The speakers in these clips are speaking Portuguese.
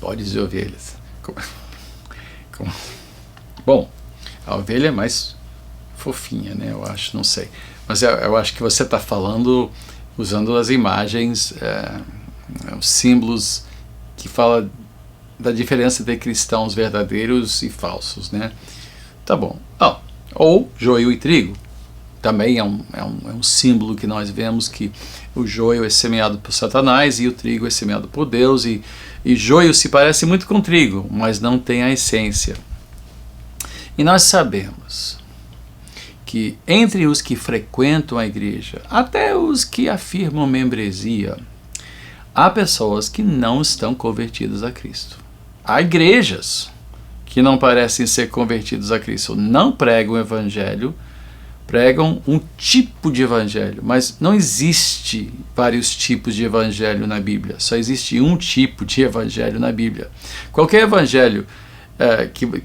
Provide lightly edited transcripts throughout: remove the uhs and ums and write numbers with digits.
Bodes e ovelhas. Como? Bom, a ovelha é mais fofinha, né? Eu acho, não sei. Mas eu acho que você está falando usando as imagens, os símbolos que falam da diferença entre cristãos verdadeiros e falsos, né? Tá bom. Ou joio e trigo. Também é um símbolo que nós vemos que o joio é semeado por Satanás e o trigo é semeado por Deus. E joio se parece muito com trigo, mas não tem a essência. E nós sabemos que entre os que frequentam a igreja, até os que afirmam membresia, há pessoas que não estão convertidas a Cristo. Há igrejas que não parecem ser convertidos a Cristo, não pregam o evangelho, pregam um tipo de evangelho, mas não existe vários tipos de evangelho na Bíblia, só existe um tipo de evangelho na Bíblia. Qualquer evangelho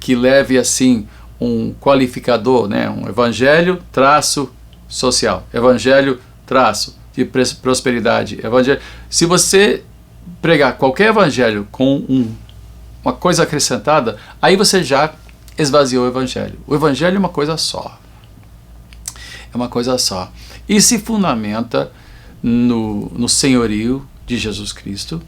que leve assim um qualificador, né, um evangelho traço social, evangelho traço de prosperidade, evangelho. Se você pregar qualquer evangelho com uma coisa acrescentada, aí você já esvaziou o evangelho. O evangelho é uma coisa só. É uma coisa só. E se fundamenta no senhorio de Jesus Cristo,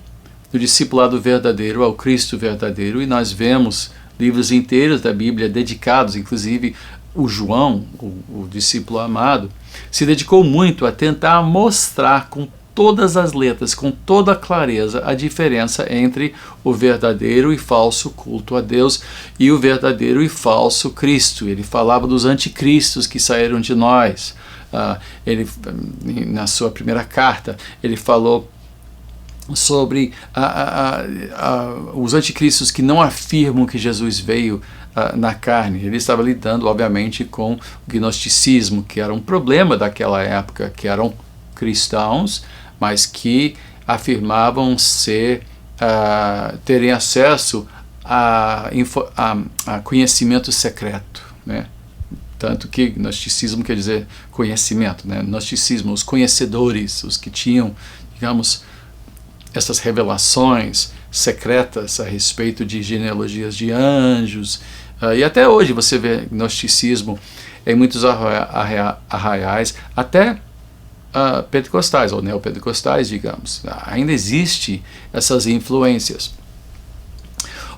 no discipulado verdadeiro ao Cristo verdadeiro, e nós vemos livros inteiros da Bíblia dedicados, inclusive o João, o discípulo amado, se dedicou muito a tentar mostrar com todas as letras, com toda a clareza, a diferença entre o verdadeiro e falso culto a Deus e o verdadeiro e falso Cristo. Ele falava dos anticristos que saíram de nós. Ele, na sua primeira carta, ele falou sobre os anticristos que não afirmam que Jesus veio na carne. Ele estava lidando, obviamente, com o gnosticismo, que era um problema daquela época, que eram cristãos, mas que afirmavam terem acesso a conhecimento secreto, né? Tanto que gnosticismo quer dizer conhecimento, né? Gnosticismo, os conhecedores, os que tinham, digamos, essas revelações secretas a respeito de genealogias de anjos. E até hoje você vê gnosticismo em muitos arraiais, até pentecostais ou neopentecostais, digamos. Ainda existe essas influências.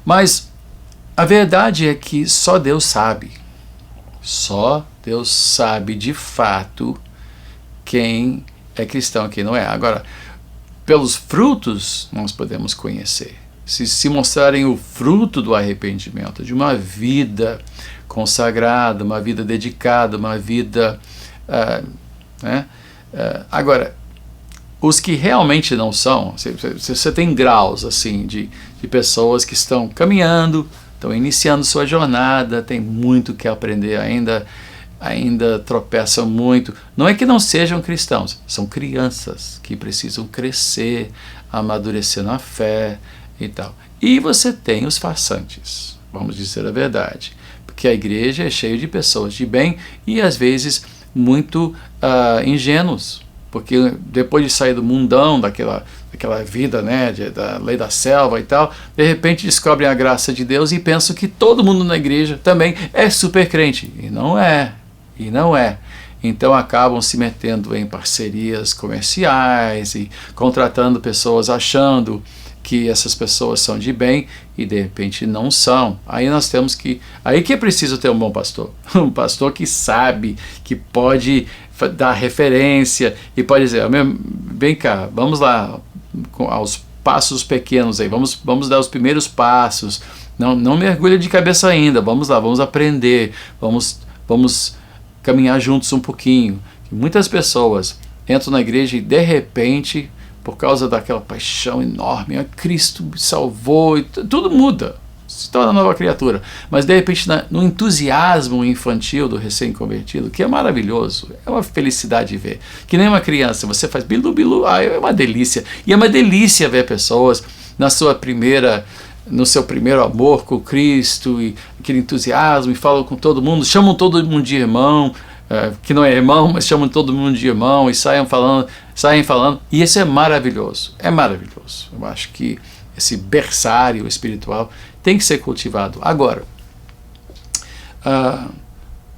Mas a verdade é que só Deus sabe. Só Deus sabe de fato quem é cristão e quem não é. Agora, pelos frutos nós podemos conhecer. Se mostrarem o fruto do arrependimento, de uma vida consagrada, uma vida dedicada, uma vida... agora, os que realmente não são, você tem graus assim de pessoas que estão caminhando, estão iniciando sua jornada, tem muito que aprender ainda tropeçam muito. Não é que não sejam cristãos, são crianças que precisam crescer, amadurecer na fé e tal. E você tem os farsantes, vamos dizer a verdade, porque a igreja é cheia de pessoas de bem e às vezes muito ingênuos, porque depois de sair do mundão, daquela vida, né, da lei da selva e tal, de repente descobrem a graça de Deus e pensam que todo mundo na igreja também é super crente, e não é. Então acabam se metendo em parcerias comerciais e contratando pessoas achando que essas pessoas são de bem e de repente não são. Aí que é preciso ter um bom pastor, um pastor que sabe, que pode dar referência e pode dizer, vem cá, vamos lá, aos passos pequenos aí, vamos dar os primeiros passos, não mergulha de cabeça ainda, vamos lá, vamos aprender, vamos caminhar juntos um pouquinho. Muitas pessoas entram na igreja e de repente, por causa daquela paixão enorme, Cristo me salvou, e tudo muda, se torna nova criatura. Mas de repente no entusiasmo infantil do recém-convertido, que é maravilhoso, é uma felicidade ver, que nem uma criança, você faz bilu bilu, é uma delícia, e é uma delícia ver pessoas no seu primeiro amor com Cristo, e aquele entusiasmo, e falam com todo mundo, chamam todo mundo de irmão, que não é irmão, mas chamam todo mundo de irmão, e saem falando, e isso é maravilhoso, Eu acho que esse berçário espiritual tem que ser cultivado. Agora,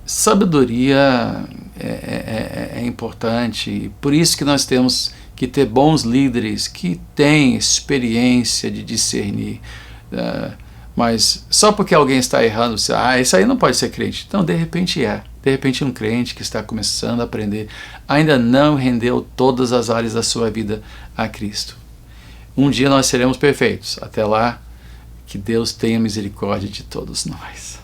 sabedoria é importante, por isso que nós temos que ter bons líderes que têm experiência de discernir. Mas só porque alguém está errando, você, isso aí não pode ser crente. Então, de repente é. De repente um crente que está começando a aprender ainda não rendeu todas as áreas da sua vida a Cristo. Um dia nós seremos perfeitos. Até lá, que Deus tenha misericórdia de todos nós.